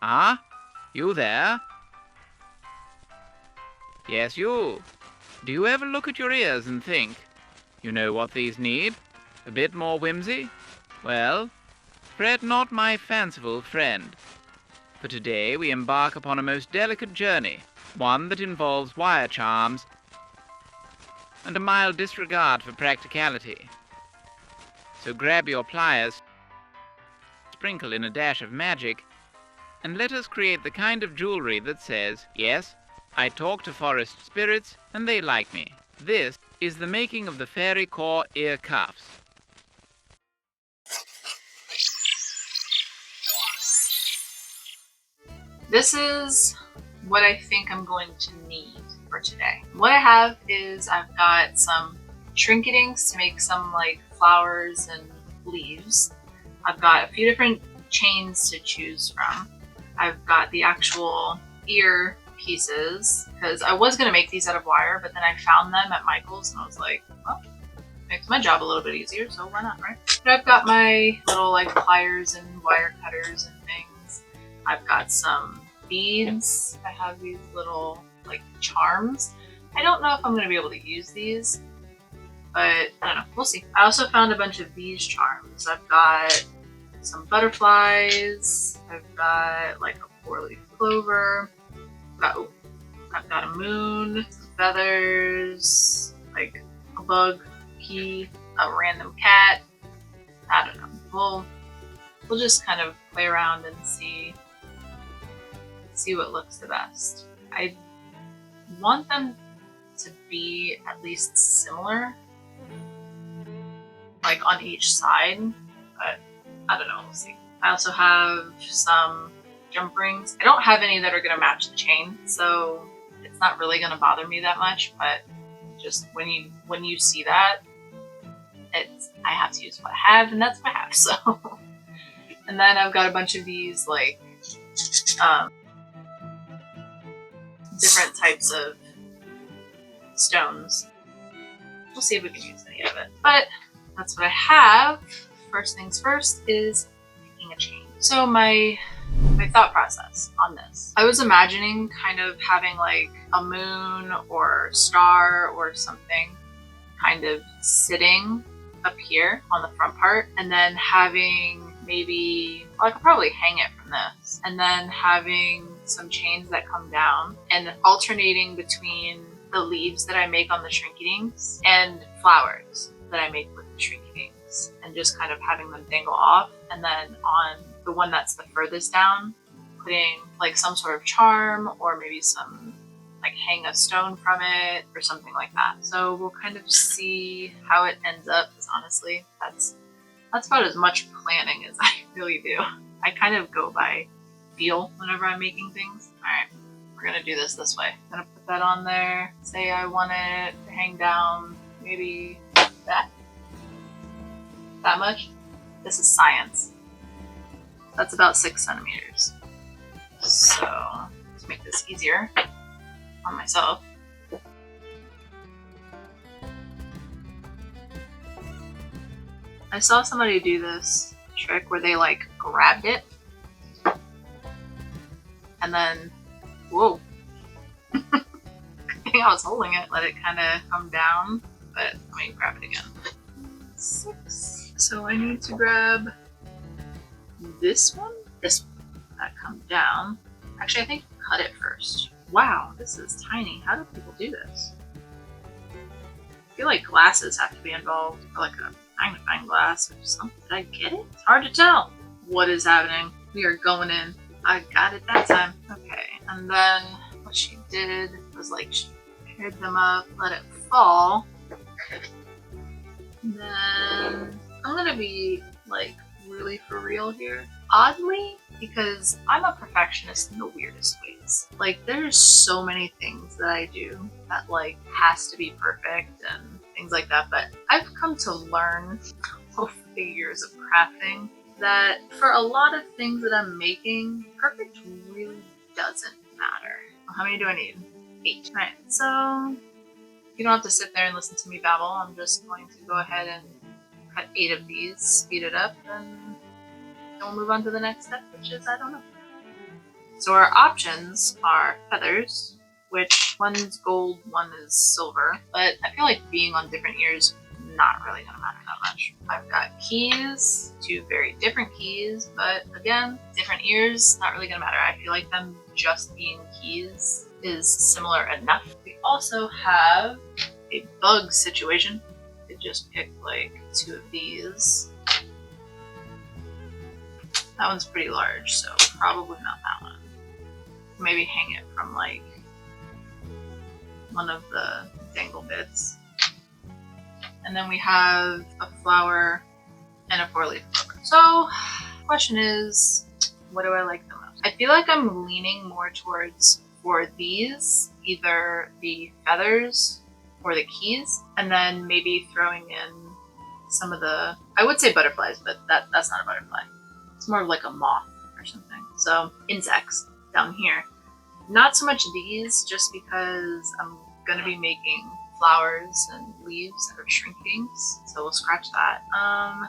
Ah, you there? Yes, you. Do you ever look at your ears and think, you know what these need? A bit more whimsy? Well, fret not, my fanciful friend. For today we embark upon a most delicate journey, one that involves wire charms and a mild disregard for practicality. So grab your pliers, sprinkle in a dash of magic, and let us create the kind of jewelry that says, yes, I talk to forest spirits and they like me. This is the making of the Fairycore ear cuffs. This is what I think I'm going to need for today. What I have is I've got some Shrinky Dinks to make some like flowers and leaves. I've got a few different chains to choose from. I've got the actual ear pieces because I was going to make these out of wire, but then I found them at Michael's and I was like, well, makes my job a little bit easier, so why not, right? But I've got my little like pliers and wire cutters and things. I've got some beads. I have these little like charms. I don't know if I'm going to be able to use these, but I don't know. We'll see. I also found a bunch of these charms. I've got some butterflies. I've got like a 4-leaf clover. I've got a moon, feathers, like a bug, key, a random cat. I don't know. We'll just kind of play around and see what looks the best. I want them to be at least similar, like on each side, but I don't know, we'll see. I also have some jump rings. I don't have any that are going to match the chain, so it's not really going to bother me that much, but just when you see that, I have to use what I have, and that's what I have, so. And then I've got a bunch of these like different types of stones. We'll see if we can use any of it. But that's what I have. First things first is making a chain. So my thought process on this. I was imagining kind of having like a moon or star or something kind of sitting up here on the front part, and then having maybe, well, I could probably hang it from this, and then having some chains that come down and alternating between the leaves that I make on the Shrinky Dinks and flowers that I make with the Shrinky Dinks, and just kind of having them dangle off, and then on the one that's the furthest down, putting like some sort of charm or maybe some like hang a stone from it or something like that. So we'll kind of see how it ends up, because honestly, that's about as much planning as I really do. I kind of go by feel whenever I'm making things. Alright, we're gonna do this way. I'm gonna put that on there. Say I want it to hang down maybe that much. This is science. That's about 6 centimeters. So, to make this easier on myself, I saw somebody do this trick where they like grabbed it and then, whoa, I think I was holding it, let it kind of come down, but let me grab it again. 6. So I need to grab this one, that comes down. Actually, I think cut it first. Wow, this is tiny. How do people do this? I feel like glasses have to be involved, or like a magnifying glass or something. Did I get it? It's hard to tell what is happening. We are going in. I got it that time. Okay, and then what she did was like she paired them up, let it fall. And then I'm gonna be like really for real here. Oddly, because I'm a perfectionist in the weirdest ways. Like there's so many things that I do that like has to be perfect and things like that, but I've come to learn over the years of crafting that for a lot of things that I'm making, perfect really doesn't matter. How many do I need? 8. Right, so you don't have to sit there and listen to me babble. I'm just going to go ahead and cut 8 of these, speed it up, and we'll move on to the next step, which is, I don't know. So our options are feathers, which one's gold, one is silver, but I feel like being on different ears not really gonna matter that much. I've got keys, two very different keys, but again, different ears, not really gonna matter. I feel like them just being keys is similar enough. We also have a bug situation. I could just pick like two of these. That one's pretty large, so probably not that one. Maybe hang it from like one of the dangle bits. And then we have a flower and a 4-leaf book. So, question is, what do I like the most? I feel like I'm leaning more towards, for these, either the feathers or the keys, and then maybe throwing in some of the, I would say butterflies, but that's not a butterfly. It's more like a moth or something. So, insects down here. Not so much these, just because I'm gonna be making flowers and leaves out of Shrinky Dinks, so we'll scratch that. I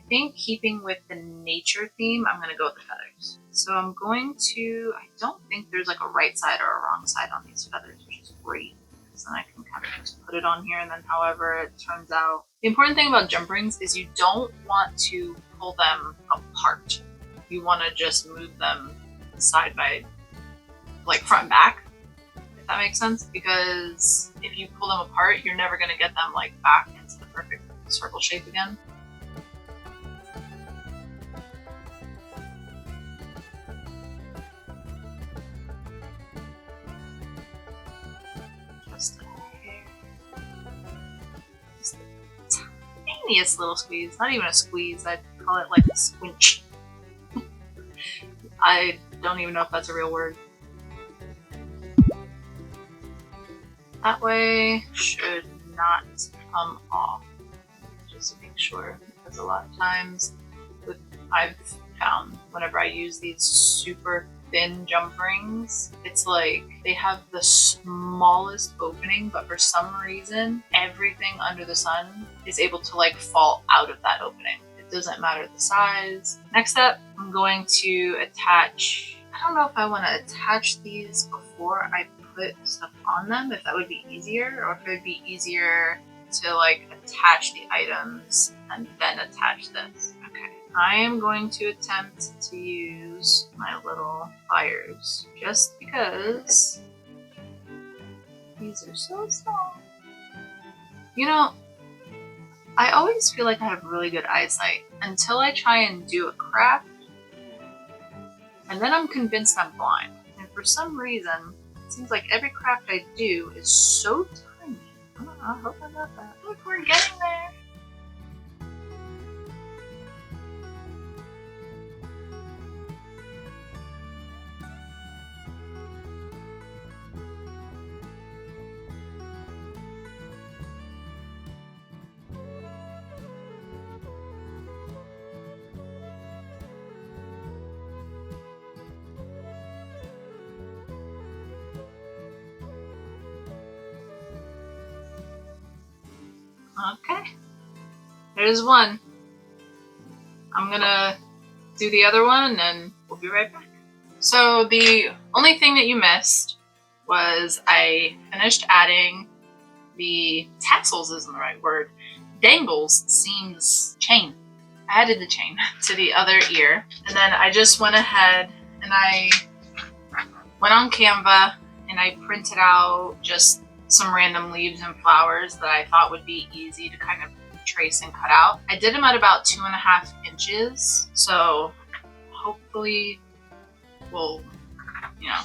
think keeping with the nature theme, I'm gonna go with the feathers. So I'm going to, I don't think there's like a right side or a wrong side on these feathers, which is great. So then I can kind of just put it on here and then however it turns out. The important thing about jump rings is you don't want to pull them apart. You want to just move them side by, like front and back. If that makes sense, because if you pull them apart, you're never going to get them like back into the perfect circle shape again. Just a hair. Just the tiniest little squeeze. Not even a squeeze, I'd call it like a squinch. I don't even know if that's a real word. That way should not come off, just to make sure, because a lot of times I've found whenever I use these super thin jump rings, it's like they have the smallest opening, but for some reason everything under the sun is able to like fall out of that opening. It doesn't matter the size. Next up, I'm going to attach, I don't know if I want to attach these before I put stuff on them, if that would be easier, or if it would be easier to like attach the items and then attach this. Okay, I am going to attempt to use my little pliers just because these are so small. You know, I always feel like I have really good eyesight until I try and do a craft, and then I'm convinced I'm blind. And for some reason, seems like every craft I do is so tiny. I hope I got that. Look, we're getting there. Okay, there's one. I'm gonna do the other one and we'll be right back. So the only thing that you missed was I finished adding the tassels, isn't the right word, dangles, seams, chain. I added the chain to the other ear, and then I just went ahead and I went on Canva and I printed out just some random leaves and flowers that I thought would be easy to kind of trace and cut out. I did them at about 2.5 inches, so hopefully we'll, you know,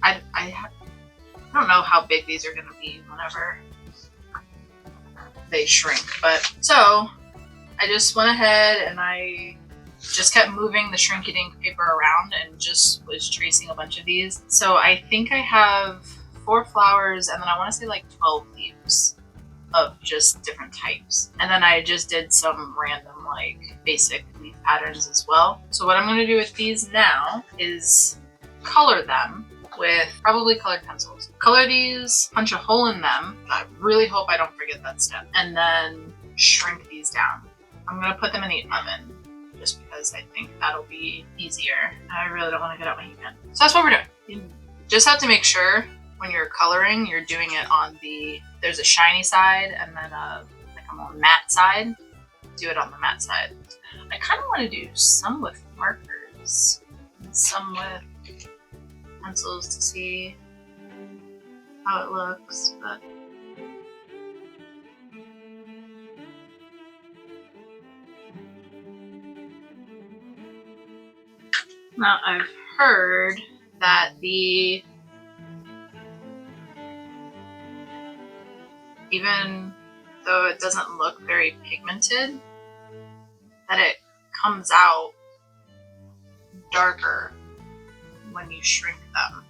I don't know how big these are going to be whenever they shrink, but so I just went ahead and I just kept moving the Shrinky Dink paper around and just was tracing a bunch of these. So I think I have 4 flowers and then I want to say like 12 leaves of just different types. And then I just did some random like basic leaf patterns as well. So what I'm going to do with these now is color them with probably colored pencils. Color these, punch a hole in them. I really hope I don't forget that step. And then shrink these down. I'm going to put them in the oven just because I think that'll be easier. I really don't want to get out my heat gun. So that's what we're doing. You just have to make sure when you're coloring, you're doing it on there's a shiny side and then like a more matte side. Do it on the matte side. I kind of want to do some with markers and some with pencils to see how it looks, but now I've heard that even though it doesn't look very pigmented, that it comes out darker when you shrink them.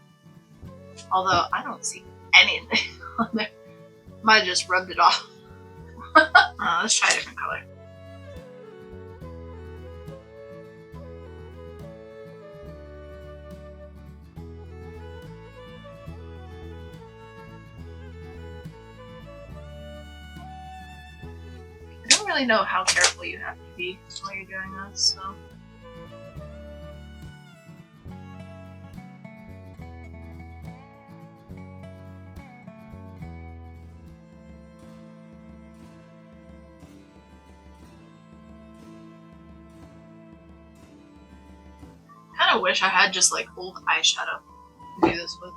Although I don't see anything on there. Might have just rubbed it off. Let's try a different color. I don't really know how careful you have to be while you're doing this, so. I kind of wish I had just like old eyeshadow to do this with.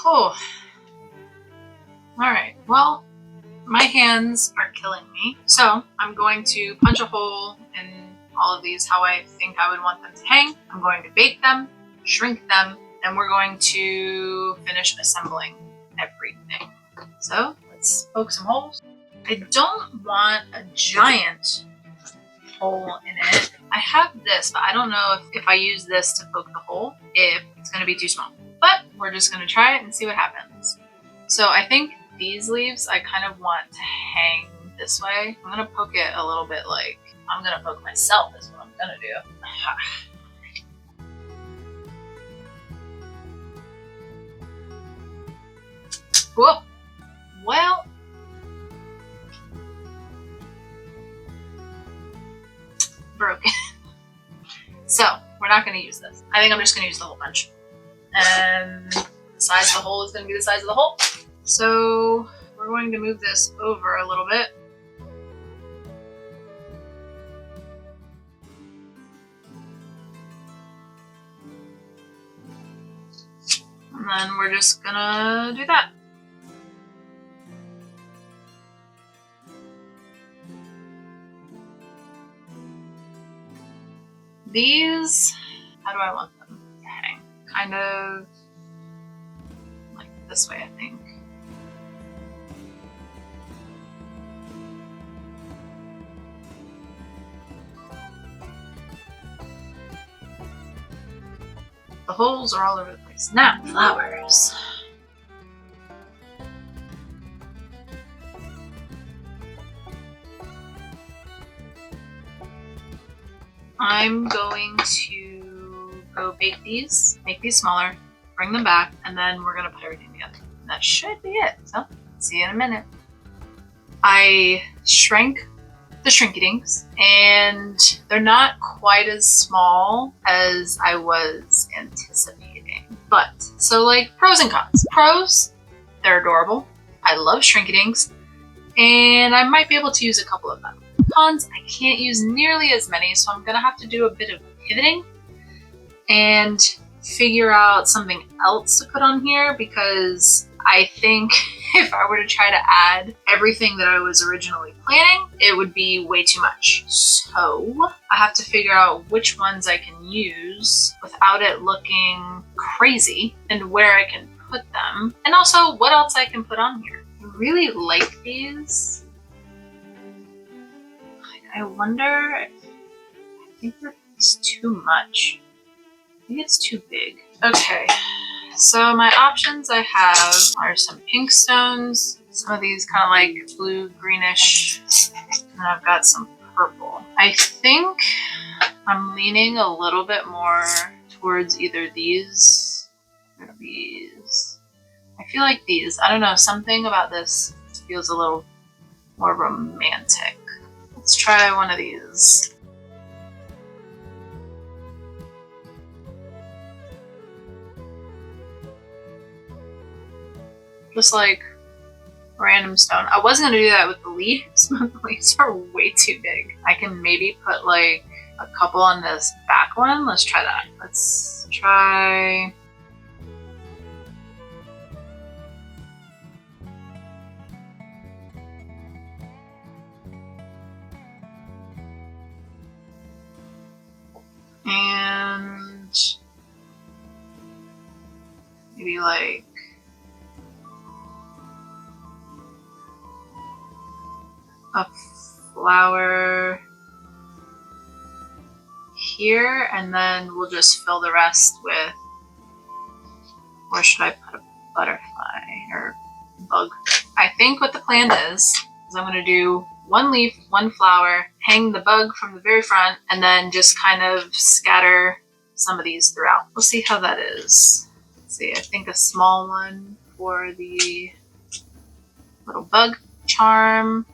Oh, alright, well, my hands are killing me, so I'm going to punch a hole in all of these how I think I would want them to hang. I'm going to bake them, shrink them, and we're going to finish assembling everything. So let's poke some holes. I don't want a giant hole in it. I have this, but I don't know if I use this to poke the hole, if it's going to be too small. But we're just going to try it and see what happens. So I think these leaves I kind of want to hang this way. I'm going to poke it a little bit like I'm going to poke myself is what I'm going to do. Whoa. Well, broken. So we're not going to use this. I think I'm just going to use the hole punch. And the size of the hole is going to be the size of the hole. So we're going to move this over a little bit. And then we're just going to do that. These, how do I want them to hang? Kind of like this way, I think. The holes are all over the place. Now, flowers. I'm going to go bake these, make these smaller, bring them back, and then we're gonna put everything together. And that should be it. So, see you in a minute. I shrank the Shrinky Dinks, and they're not quite as small as I was anticipating. But, so like, pros and cons. Pros, they're adorable. I love Shrinky Dinks, and I might be able to use a couple of them. Cons, I can't use nearly as many, so I'm gonna have to do a bit of pivoting and figure out something else to put on here, because I think if I were to try to add everything that I was originally planning, it would be way too much. So I have to figure out which ones I can use without it looking crazy and where I can put them, and also what else I can put on here. I really like these. I wonder if I think that's too much. I think it's too big. Okay, so my options I have are some pink stones, some of these kind of like blue greenish, and I've got some purple. I think I'm leaning a little bit more towards either these or these. I feel like these. I don't know, something about this feels a little more romantic. Let's try one of these. Just like random stone. I wasn't gonna do that with the leaves, but the leaves are way too big. I can maybe put like a couple on this back one. Let's try that. Let's try. And maybe like a flower here, and then we'll just fill the rest with, or should I put a butterfly or bug? I think what the plan is I'm going to do one leaf, one flower, hang the bug from the very front, and then just kind of scatter some of these throughout. We'll see how that is. Let's see, I think a small one for the little bug charm.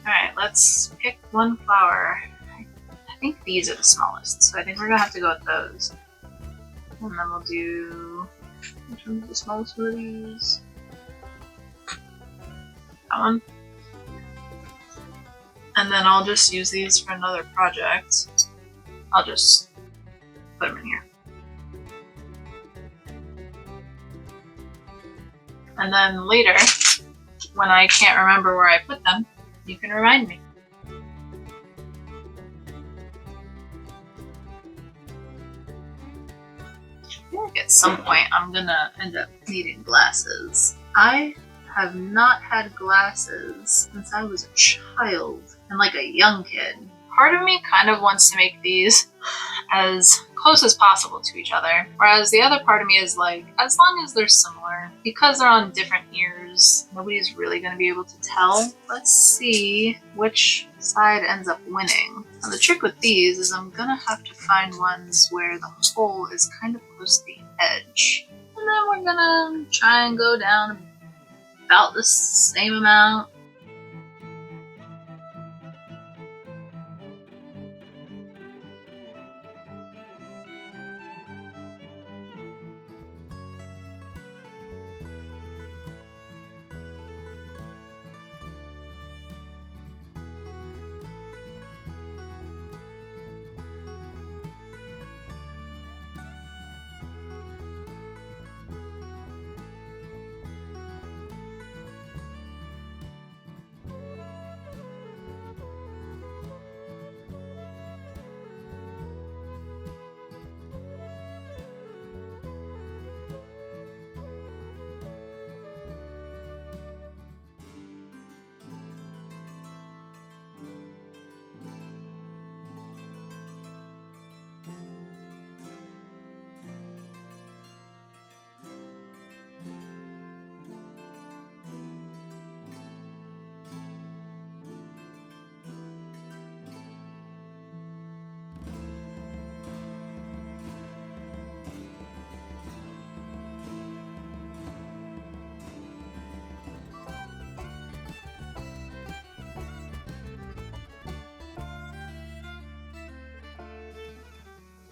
Alright, let's pick one flower. I think these are the smallest, so I think we're gonna have to go with those. And then we'll do, which one's the smallest of these? That one. And then I'll just use these for another project. I'll just put them in here. And then later, when I can't remember where I put them, you can remind me. I feel like at some point I'm gonna end up needing glasses. I have not had glasses since I was a child and like a young kid. Part of me kind of wants to make these as close as possible to each other, whereas the other part of me is like, as long as they're similar, because they're on different ears, nobody's really going to be able to tell. Let's see which side ends up winning. Now the trick with these is I'm gonna have to find ones where the hole is kind of close to the edge, and then we're gonna try and go down about the same amount.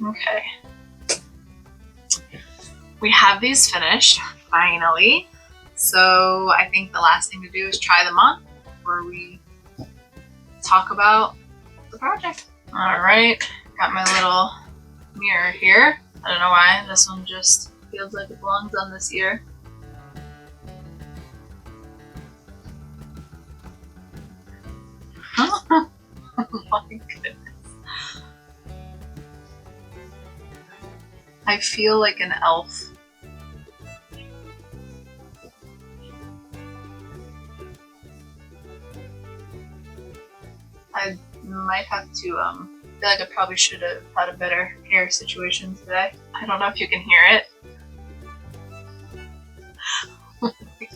Okay. We have these finished, finally. So I think the last thing to do is try them on before we talk about the project. Alright, got my little mirror here. I don't know why, this one just feels like it belongs on this ear. Oh my goodness. I feel like an elf. I might have to, I feel like I probably should have had a better hair situation today. I don't know if you can hear it. Oh my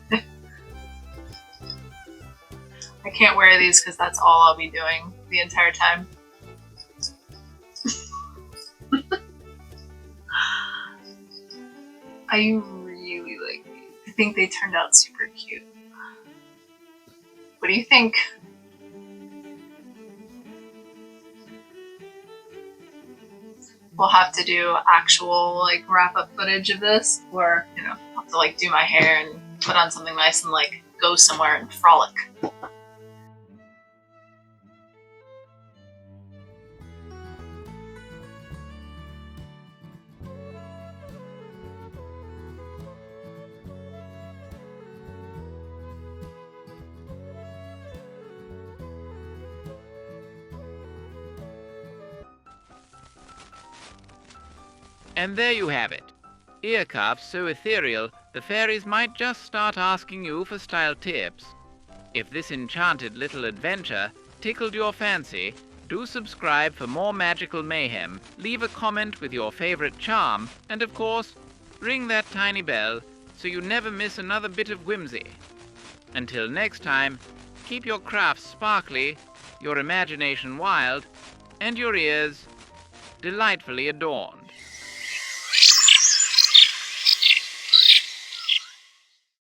God. I can't wear these because that's all I'll be doing the entire time. I really like these. I think they turned out super cute. What do you think? We'll have to do actual like wrap-up footage of this, or I'll have to like do my hair and put on something nice and like go somewhere and frolic. And there you have it. Ear cuffs so ethereal, the fairies might just start asking you for style tips. If this enchanted little adventure tickled your fancy, do subscribe for more magical mayhem, leave a comment with your favorite charm, and of course, ring that tiny bell so you never miss another bit of whimsy. Until next time, keep your crafts sparkly, your imagination wild, and your ears delightfully adorned.